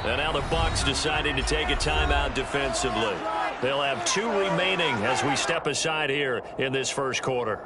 And now the Bucs deciding to take a timeout defensively. They'll have 2 remaining as we step aside here in this first quarter.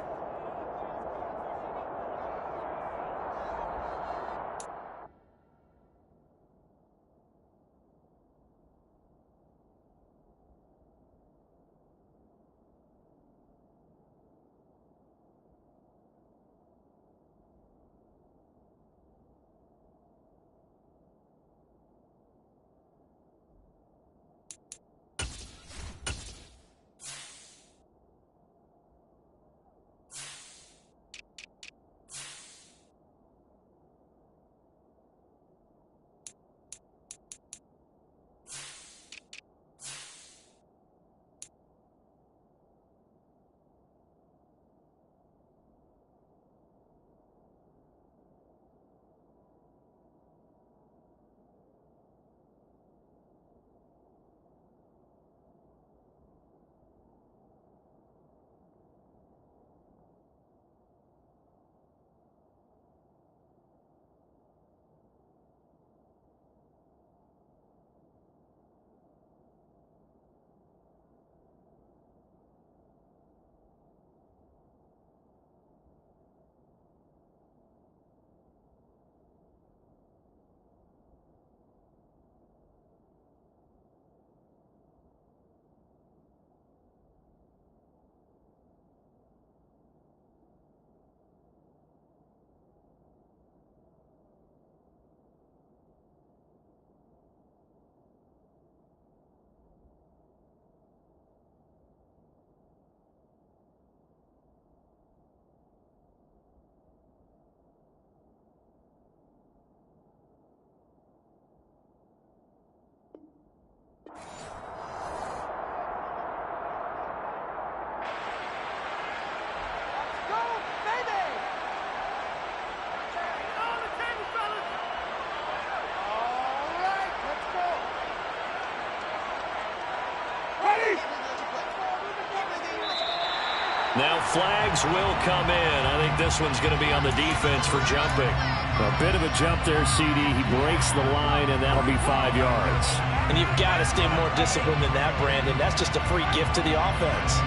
Now flags will come in. I think this one's going to be on the defense for jumping. A bit of a jump there, CD. He breaks the line, and that'll be 5 yards. And you've got to stay more disciplined than that, Brandon. That's just a free gift to the offense.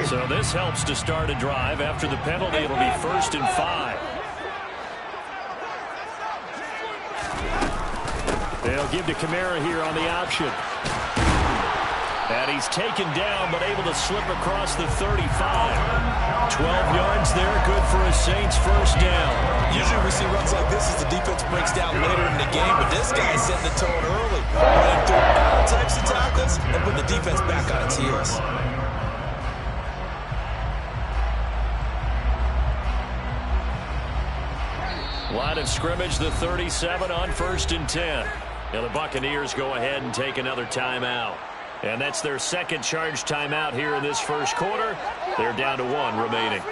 So this helps to start a drive. After the penalty, it'll be 1st and 5. They'll give to Kamara here on the option. And he's taken down, but able to slip across the 35. 12 yards there, good for a Saints first down. Usually we see runs like this as the defense breaks down later in the game, but this guy set the tone early. Running through all types of tackles and put the defense back on its heels. Line of scrimmage, the 37 on 1st and 10. And the Buccaneers go ahead and take another timeout. And that's their second charge timeout here in this first quarter. They're down to 1 remaining.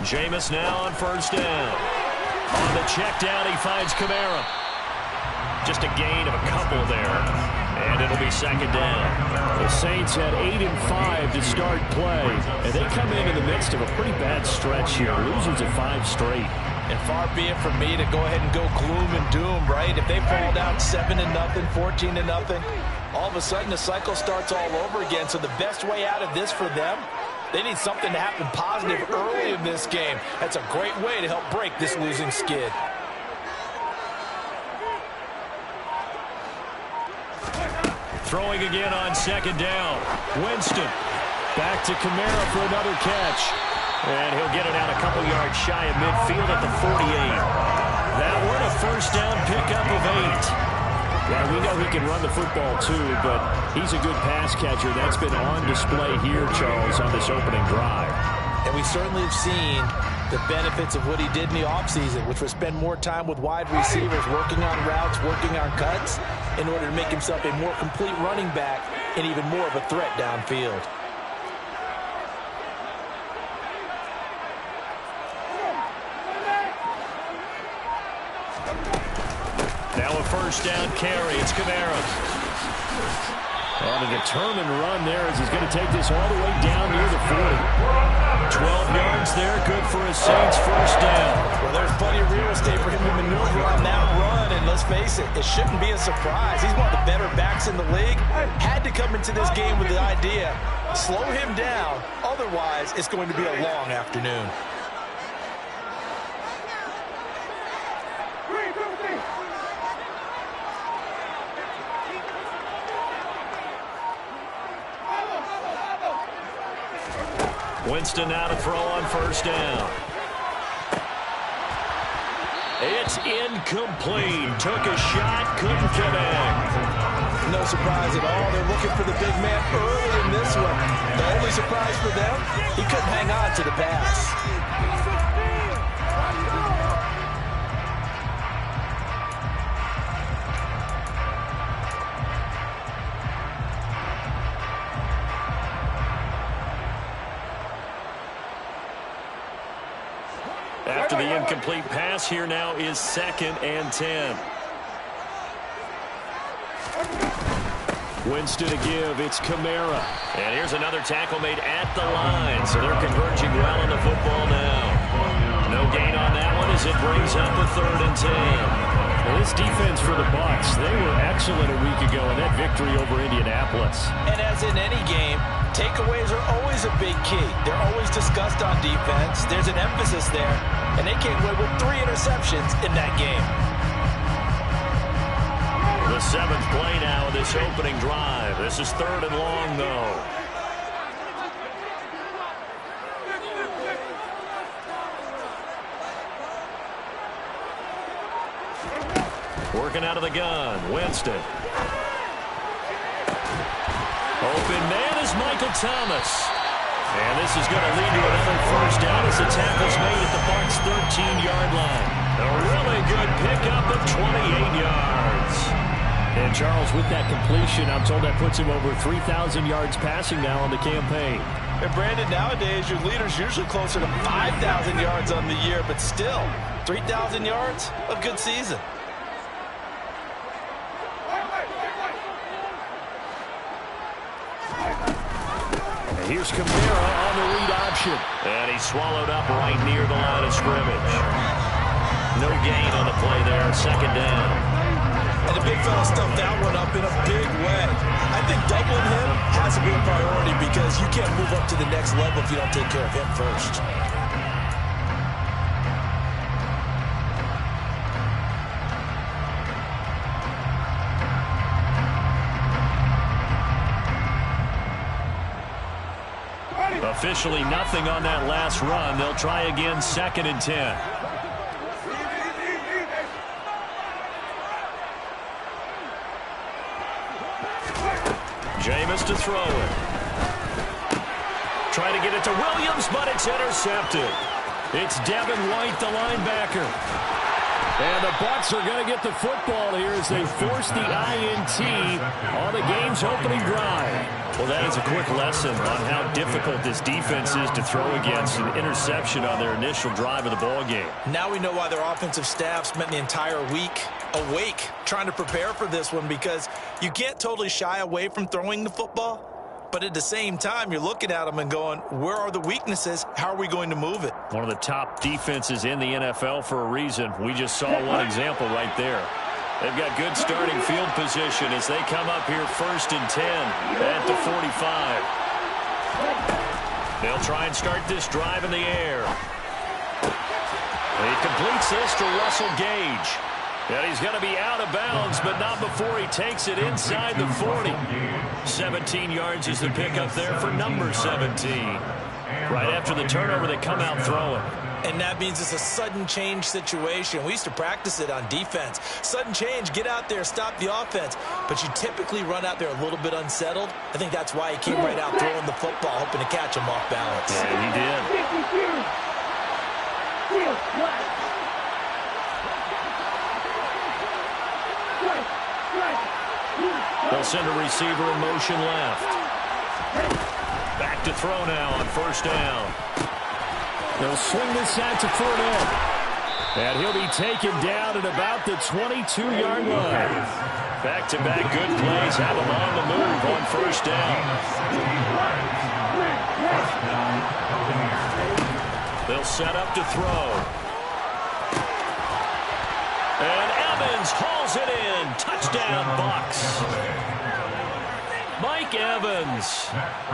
Jameis now on 1st down. On the check down, he finds Kamara. Just a gain of a couple there. And it'll be 2nd down. The Saints had 8 and 5 to start play. And they come in the midst of a pretty bad stretch here. Losers of 5 straight. And far be it from me to go ahead and go gloom and doom, right? If they fall down 7-0, 14-0, all of a sudden the cycle starts all over again. So the best way out of this for them, they need something to happen positive early in this game. That's a great way to help break this losing skid. Throwing again on 2nd down. Winston back to Kamara for another catch. And he'll get it out a couple yards shy of midfield at the 48. That one a 1st down pickup of 8. Yeah, we know he can run the football too, but he's a good pass catcher. That's been on display here, Charles, on this opening drive. And we certainly have seen the benefits of what he did in the offseason, which was spend more time with wide receivers, working on routes, working on cuts, in order to make himself a more complete running back and even more of a threat downfield. Now a first down carry. It's Kamara. On a determined run there as he's going to take this all the way down near the 40. 12 yards there, good for a Saints first down. Well, there's plenty of real estate for him to maneuver on that run, and let's face it, it shouldn't be a surprise. He's one of the better backs in the league. Had to come into this game with the idea, slow him down, otherwise it's going to be a long afternoon. Winston now to throw on first down. It's incomplete. Took a shot, couldn't connect. No surprise at all. They're looking for the big man early in this one. The only surprise for them, he couldn't hang on to the pass. After the incomplete pass, here now is 2nd and 10. Winston to give. It's Kamara. And here's another tackle made at the line. So they're converging well on the football now. No gain on that one as it brings up a 3rd and 10. Well, this defense for the Bucs, they were excellent a week ago in that victory over Indianapolis. And as in any game, takeaways are always a big key. They're always discussed on defense. There's an emphasis there, and they came away with 3 interceptions in that game. The 7th play now of this opening drive. This is 3rd and long, though. Working out of the gun, Winston. Open man is Michael Thomas. And this is going to lead to another first down as the tackle's made at the Bucs' 13-yard line. A really good pickup of 28 yards. And Charles, with that completion, I'm told that puts him over 3,000 yards passing now on the campaign. And Brandon, nowadays your leader's usually closer to 5,000 yards on the year, but still, 3,000 yards, a good season. Here's Kamara on the read option. And he's swallowed up right near the line of scrimmage. No gain on the play there, 2nd down. And the big fella stuffed that one up in a big way. I think doubling him has to be a priority because you can't move up to the next level if you don't take care of him first. Officially nothing on that last run. They'll try again, 2nd and 10. Jameis to throw it. Trying to get it to Williams, but it's intercepted. It's Devin White, the linebacker. And the Bucs are going to get the football here as they force the INT on the game's opening drive. Well, that is a quick lesson on how difficult this defense is to throw against an interception on their initial drive of the ball game. Now we know why their offensive staff spent the entire week awake trying to prepare for this one, because you can't totally shy away from throwing the football. But at the same time, you're looking at them and going, where are the weaknesses? How are we going to move it? One of the top defenses in the NFL for a reason. We just saw one example right there. They've got good starting field position as they come up here 1st and 10 at the 45. They'll try and start this drive in the air. He completes this to Russell Gage. And he's going to be out of bounds, but not before he takes it inside the 40. 17 yards is the pickup there for number 17. Right after the turnover, they come out throwing. And that means it's a sudden change situation. We used to practice it on defense. Sudden change, get out there, stop the offense. But you typically run out there a little bit unsettled. I think that's why he came right out throwing the football, hoping to catch him off balance. Yeah, he did. They'll send a receiver in motion left. Back to throw now on first down. They'll swing this out to Fournette. And he'll be taken down at about the 22-yard line. Back-to-back good plays have him on the move on first down. They'll set up to throw. And Evans hauls it in. Touchdown, Bucs. Mike Evans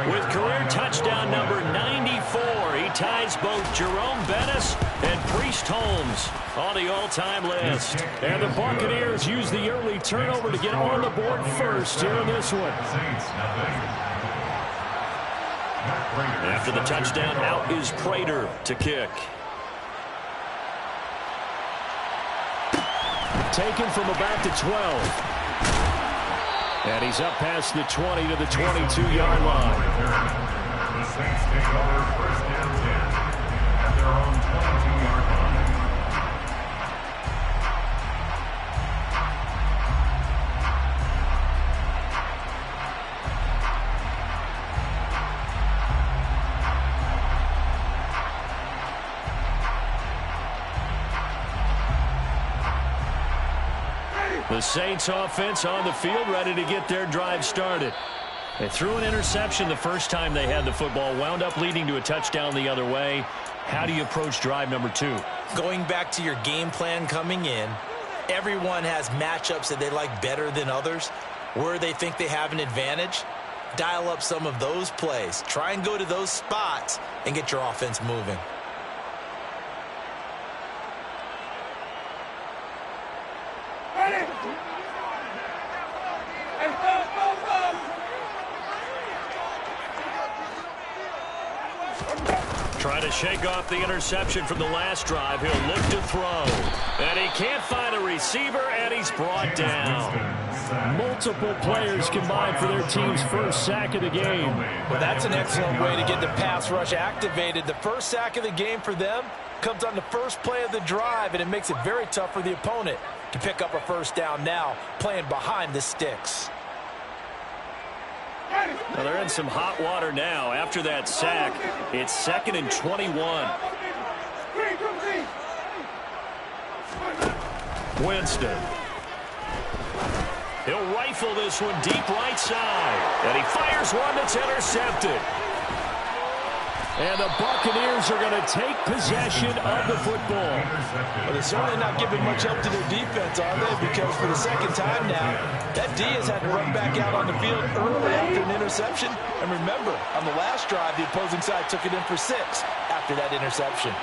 with career touchdown number 94. He ties both Jerome Bettis and Priest Holmes on the all-time list. And the Buccaneers use the early turnover to get on the board first here in this one. After the touchdown, out is Prater to kick. Taken from about the 12. And he's up past the 20 to the 22-yard line. The Saints take over first and 10 at their own 22-yard line. The Saints offense on the field, ready to get their drive started. They threw an interception the first time they had the football, wound up leading to a touchdown the other way. How do you approach drive number 2? Going back to your game plan coming in, everyone has matchups that they like better than others. Where they think they have an advantage, dial up some of those plays. Try and go to those spots and get your offense moving. Trying to shake off the interception from the last drive. He'll look to throw. And he can't find a receiver, and he's brought down. Multiple players combined for their team's first sack of the game. Well, that's an excellent way to get the pass rush activated. The first sack of the game for them comes on the first play of the drive, and it makes it very tough for the opponent to pick up a first down now, playing behind the sticks. Well, they're in some hot water now. After that sack, it's 2nd and 21. Winston. He'll rifle this one deep right side. And he fires one that's intercepted. And the Buccaneers are going to take possession of the football. Well, they're certainly not giving much help to their defense, are they? Because for the second time now, that D has had to run back out on the field early after an interception. And remember, on the last drive, the opposing side took it in for 6 after that interception.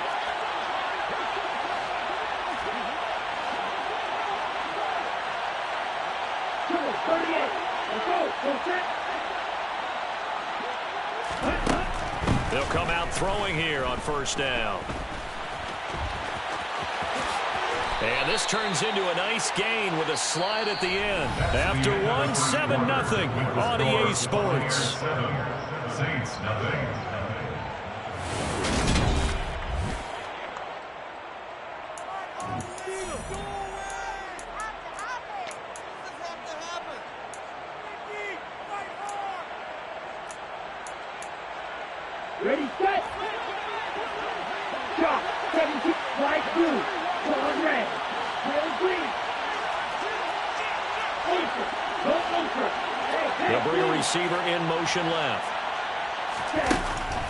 They'll come out throwing here on first down. And this turns into a nice gain with a slide at the end. After one, 7-0 on EA Sports. Saints, nothing. Ready, set. Shot. 17. Right through. Going red. Tail green. Go over. They'll bring a receiver in motion left.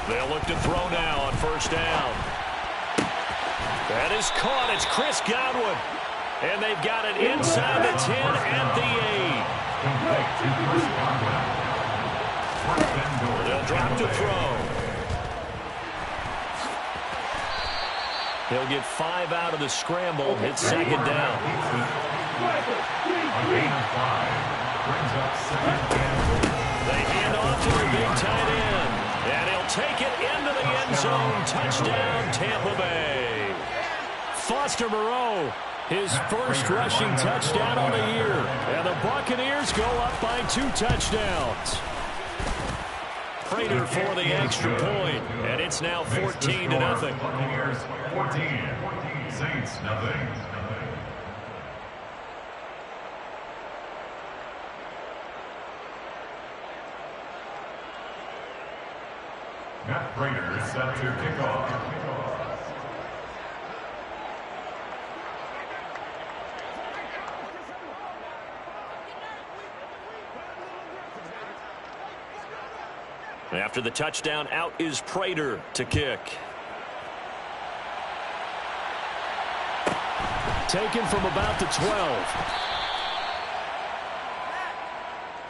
They'll look to throw now on first down. That is caught. It's Chris Godwin. And they've got it inside the 10 and the 8. They'll drop to throw. He'll get 5 out of the scramble. It's 2nd down. They hand off to the big tight end. And he'll take it into the end zone. Touchdown, Tampa Bay. Foster Moreau, his first rushing touchdown on the year. And the Buccaneers go up by 2 touchdowns. Prater for the extra point, and it's now 14-0. Buccaneers 14, Saints nothing. Matt Prater set to kick off. After the touchdown, out is Prater to kick. Taken from about the 12.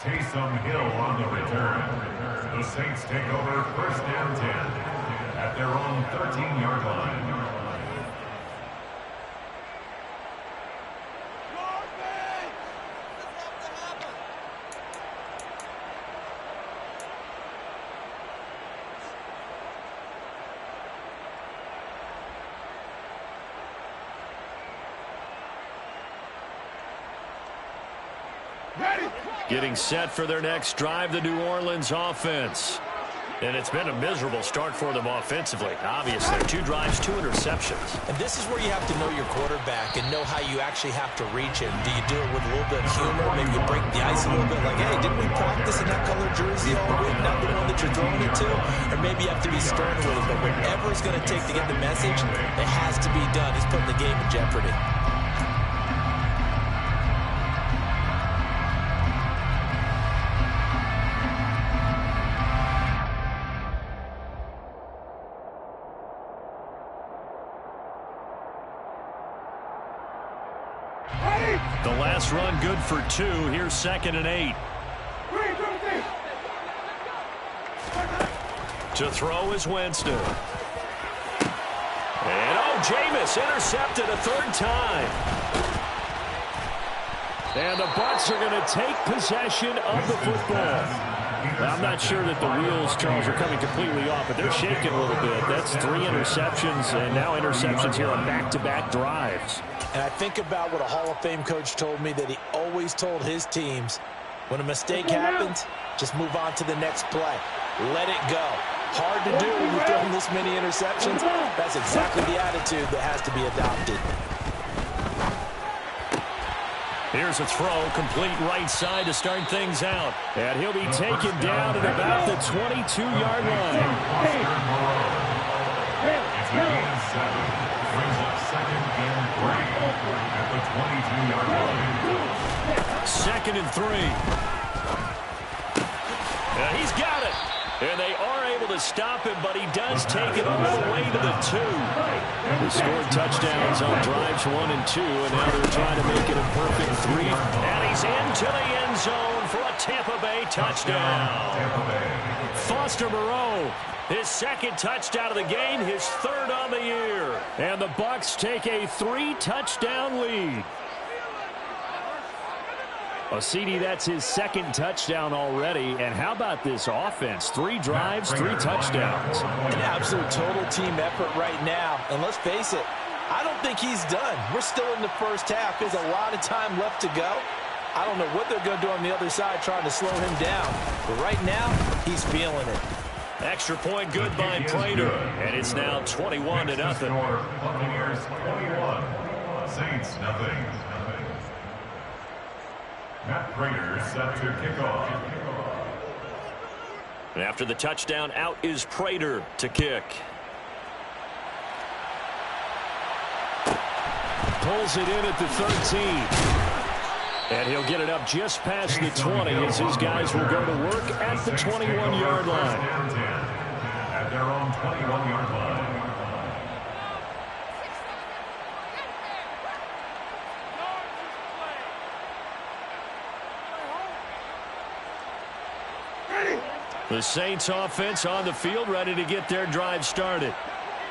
Taysom Hill on the return. The Saints take over first and 10 at their own 13-yard line. Getting set for their next drive, the New Orleans offense. And it's been a miserable start for them offensively. Obviously, 2 drives, 2 interceptions. And this is where you have to know your quarterback and know how you actually have to reach him. Do you do it with a little bit of humor? Maybe you break the ice a little bit, like, hey, didn't we practice in that color jersey all week? Not the one that you're throwing it to? Or maybe you have to be stern with it. But whatever it's going to take to get the message, it has to be done. He's putting the game in jeopardy. The last run good for 2. Here's 2nd and 8. To throw is Winston. And Jameis intercepted a 3rd time. And the Bucs are going to take possession of the football. I'm not sure that the wheels, Charles, are coming completely off, but they're shaking a little bit. That's 3 interceptions, and now interceptions here on back-to-back drives. And I think about what a Hall of Fame coach told me, that he always told his teams, when a mistake happens, just move on to the next play. Let it go. Hard to do when you're throwing this many interceptions. That's exactly the attitude that has to be adopted. Here's a throw, complete right side to start things out. And he'll be taken down at about the 22-yard line. It's a gain of 7. Brings up 2nd and 3 at the 22-yard line. 2nd and 3. He's got it. And they are able to stop him, but he does take it all the way to the 2. They scored touchdowns on drives 1 and 2, and now they're trying to make it a perfect 3. And he's into the end zone for a Tampa Bay touchdown. Foster Moreau, his 2nd touchdown of the game, his 3rd on the year. And the Bucs take a 3-touchdown lead. Well, CD, that's his 2nd touchdown already. And how about this offense? 3 drives, 3 touchdowns. An absolute total team effort right now. And let's face it, I don't think he's done. We're still in the first half. There's a lot of time left to go. I don't know what they're going to do on the other side trying to slow him down. But right now, he's feeling it. Extra point good by Prater. And it's now 21-0. Buccaneers 21, Saints nothing. Matt Prater set to kick off. And after the touchdown, out is Prater to kick. Pulls it in at the 13. And he'll get it up just past the 20 as his guys will go to work at the 21-yard line. At their own 21-yard line. The Saints offense on the field, ready to get their drive started.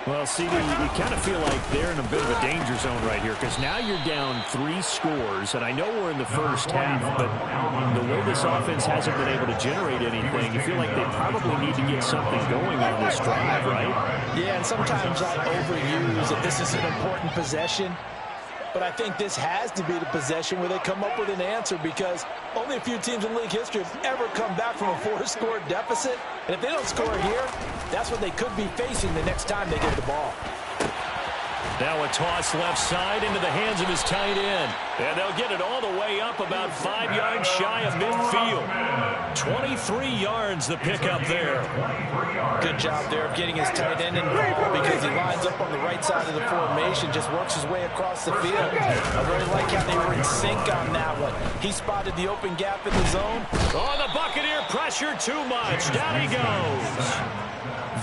Well, CD, you kind of feel like they're in a bit of a danger zone right here because now you're down 3 scores, and I know we're in the first half, but the way this offense hasn't been able to generate anything, you feel like they probably need to get something going on this drive, right? Yeah, and sometimes I overuse if this is an important possession. But I think this has to be the possession where they come up with an answer, because only a few teams in league history have ever come back from a 4-score deficit. And if they don't score here, that's what they could be facing the next time they get the ball. Now a toss left side into the hands of his tight end. And they'll get it all the way up about 5 yards shy of midfield. 23 yards the pickup there. Good job there of getting his tight end involved, because he lines up on the right side of the formation, just works his way across the field. I really like how they were in sync on that one. He spotted the open gap in the zone. Oh, the Buccaneer pressure too much. Down he goes.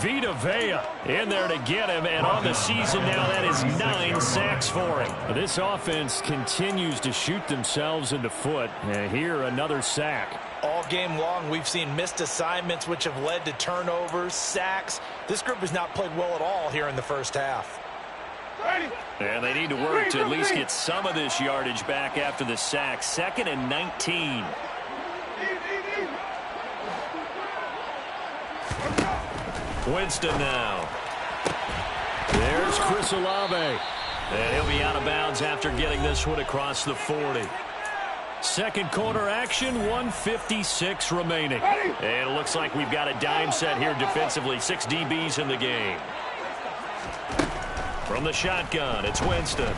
Vita Vea in there to get him, and on the season now, that is 9 sacks for him. This offense continues to shoot themselves in the foot, and here another sack. All game long, we've seen missed assignments, which have led to turnovers, sacks. This group has not played well at all here in the first half. And they need to work to at least get some of this yardage back after the sack. 2nd and 19. Winston now. There's Chris Olave. And he'll be out of bounds after getting this one across the 40. Second quarter action, 1:56 remaining. And it looks like we've got a dime set here defensively. 6 DBs in the game. From the shotgun, it's Winston.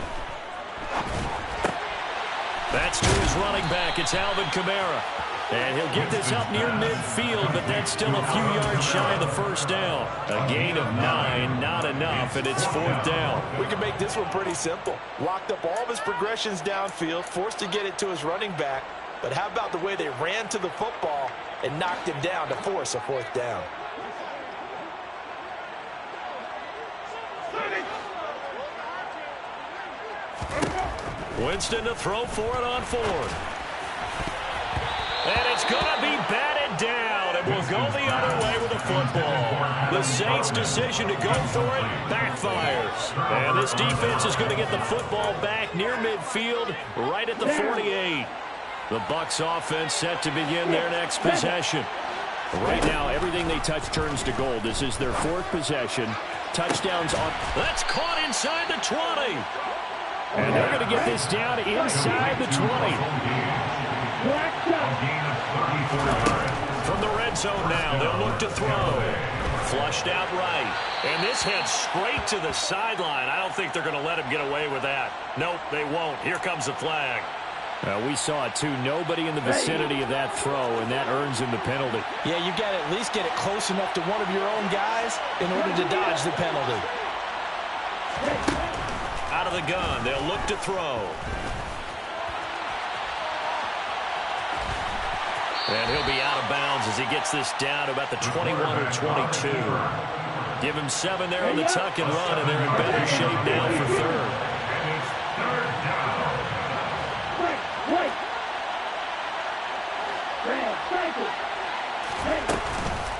That's to his running back. It's Alvin Kamara. And he'll get this up near midfield, but that's still a few yards shy of the first down. A gain of 9, not enough, and it's 4th down. We can make this one pretty simple. Locked up all of his progressions downfield, forced to get it to his running back. But how about the way they ran to the football and knocked him down to force a 4th down? Winston to throw for it on 4th. And it's going to be batted down, and we'll go the other way with the football. The Saints' decision to go for it backfires. And this defense is going to get the football back near midfield, right at the 48. The Bucs offense set to begin their next possession. Right now, everything they touch turns to gold. This is their 4th possession. Touchdowns on. That's caught inside the 20. And they're going to get this down inside the 20. From the red zone now, they'll look to throw. Flushed out right. And this heads straight to the sideline. I don't think they're going to let him get away with that. Nope, they won't. Here comes the flag. We saw it too. Nobody in the vicinity of that throw, and that earns him the penalty. Yeah, you've got to at least get it close enough to one of your own guys in order to dodge the penalty. Out of the gun, they'll look to throw. And he'll be out of bounds as he gets this down to about the 21 or 22. Give him 7 there on the tuck and run, and they're in better shape now for 3rd.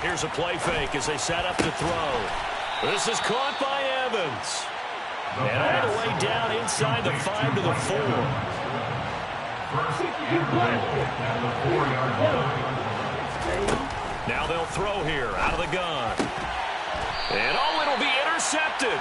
Here's a play fake as they set up to throw. This is caught by Evans. And all the way down inside the 5 to the 4. Now they'll throw here out of the gun. And oh, it'll be intercepted.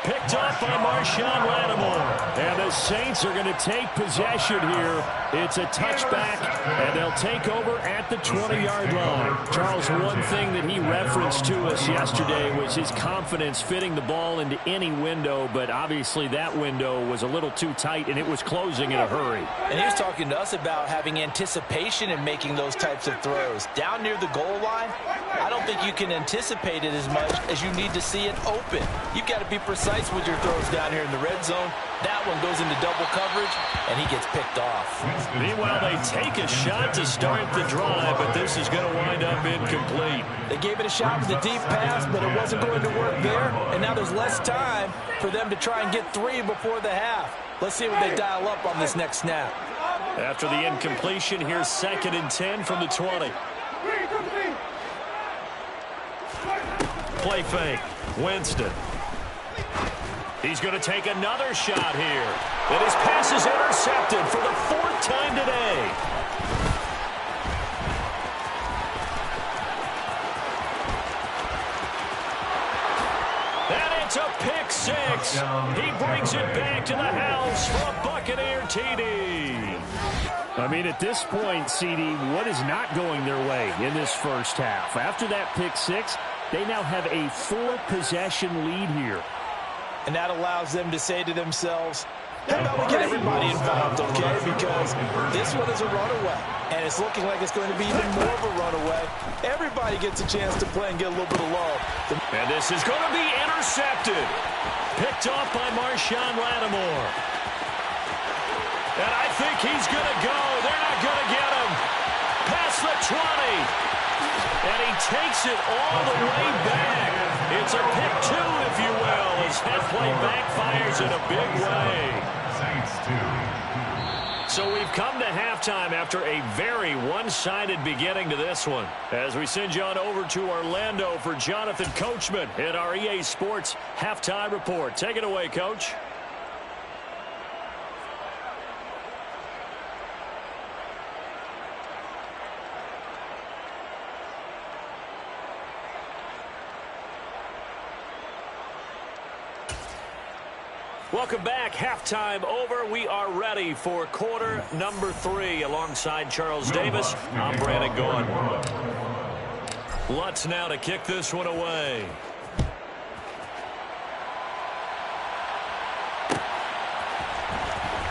Picked off by Marshawn Lattimore. And the Saints are going to take possession here. It's a touchback, and they'll take over at the 20-yard line. Charles, one thing that he referenced to us yesterday was his confidence fitting the ball into any window, but obviously that window was a little too tight, and it was closing in a hurry. And he was talking to us about having anticipation in making those types of throws. Down near the goal line, I don't think you can anticipate it as much as you need to see it open. You've got to be precise with your throws down here in the red zone. That one goes into double coverage, and he gets picked off. Meanwhile, they take a shot to start the drive, but this is going to wind up incomplete. They gave it a shot with a deep pass, but it wasn't going to work there, and now there's less time for them to try and get 3 before the half. Let's see what they dial up on this next snap. After the incompletion, here's 2nd and 10 from the 20. Play fake. Winston. He's going to take another shot here. And his pass is intercepted for the 4th time today. And It's a pick six. He brings it back to the house for a Buccaneer TD. I mean, at this point, CD, what is not going their way in this first half? After that pick six, they now have a 4-possession lead here. And that allows them to say to themselves, how about we get everybody involved, okay? Because this one is a runaway, and it's looking like it's going to be even more of a runaway. Everybody gets a chance to play and get a little bit of love. And this is going to be intercepted. Picked off by Marshawn Lattimore. And I think he's going to go. They're not going to get him. Past the 20. And he takes it all the way back. It's a pick two, if you will, as head play backfires in a big way. So we've come to halftime after a very one-sided beginning to this one. As we send you on over to Orlando for Jonathan Coachman in our EA Sports Halftime Report. Take it away, Coach. Welcome back. Halftime over. We are ready for quarter number 3. Alongside Charles Davis, I'm Brandon Gaughan. Lutz now to kick this one away.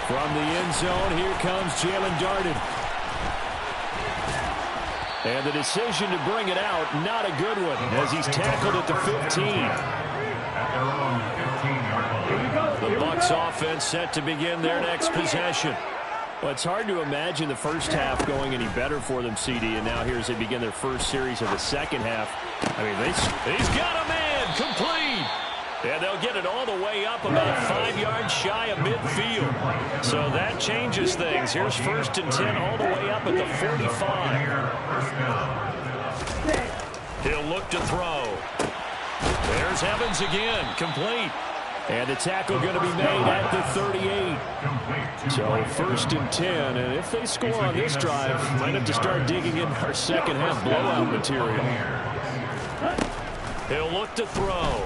From the end zone, here comes Jalen Darden. And the decision to bring it out, not a good one, as he's tackled at the 15. The Bucs offense set to begin their next possession. Well, it's hard to imagine the first half going any better for them, CD, and now here as they begin their first series of the second half. I mean, he's got a man complete. And they'll get it all the way up about 5 yards shy of midfield. So that changes things. Here's 1st and 10 all the way up at the 45. He'll look to throw. There's Evans again, complete. And the tackle going to be made at the 38. So 1st and 10, and if they score on this drive, might have to start digging in our second half blowout material. He'll look to throw.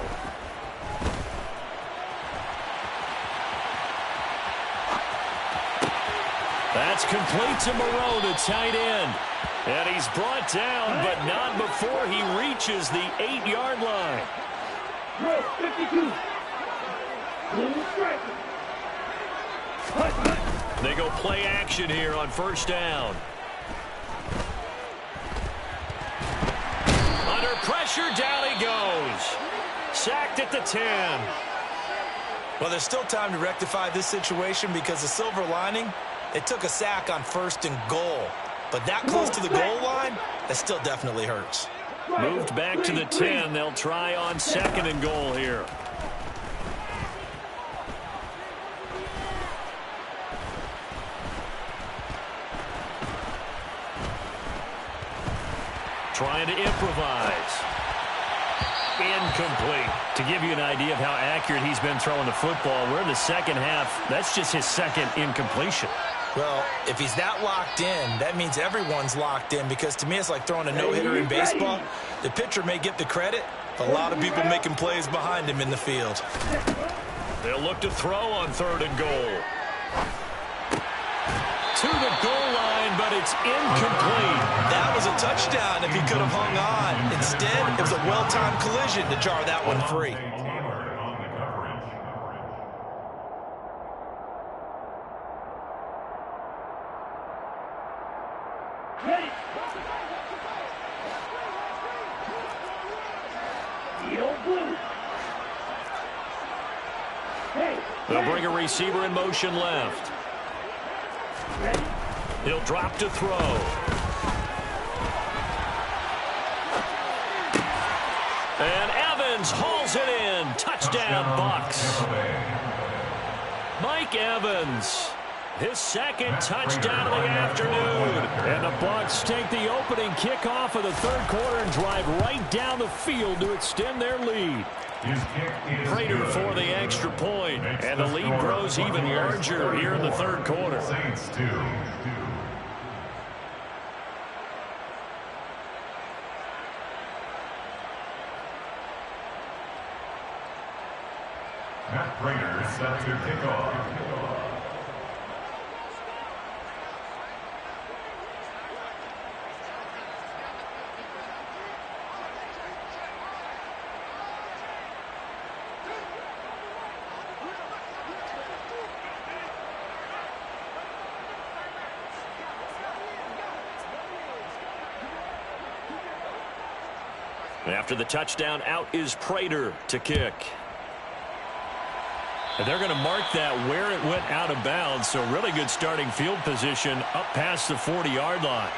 That's complete to Moreau, the tight end. And he's brought down, but not before he reaches the 8-yard line. 52. They go play action here on 1st down. Under pressure, down he goes. Sacked at the 10. Well, there's still time to rectify this situation because the silver lining, it took a sack on 1st and goal. But that close to the goal line, that still definitely hurts. Moved back to the 10. They'll try on 2nd and goal here. Trying to improvise. Incomplete. To give you an idea of how accurate he's been throwing the football, we're in the second half. That's just his 2nd incompletion. Well, if he's that locked in, that means everyone's locked in, because to me it's like throwing a no-hitter in baseball. The pitcher may get the credit, but a lot of people making plays behind him in the field. They'll look to throw on 3rd and goal. To the goal line, but it's incomplete. That was a touchdown if he could have hung on. Instead, it was a well-timed collision to jar that one free. They'll bring a receiver in motion left. He'll drop to throw. And Evans hauls it in. Touchdown, Bucs. Mike Evans, his 2nd touchdown of the afternoon. And the Bucs take the opening kickoff of the 3rd quarter and drive right down the field to extend their lead. Prater for the extra point, and the lead grows even larger here in the 3rd quarter. Matt Prater set to kick off. After the touchdown, out is Prater to kick. And they're going to mark that where it went out of bounds, so really good starting field position up past the 40-yard line.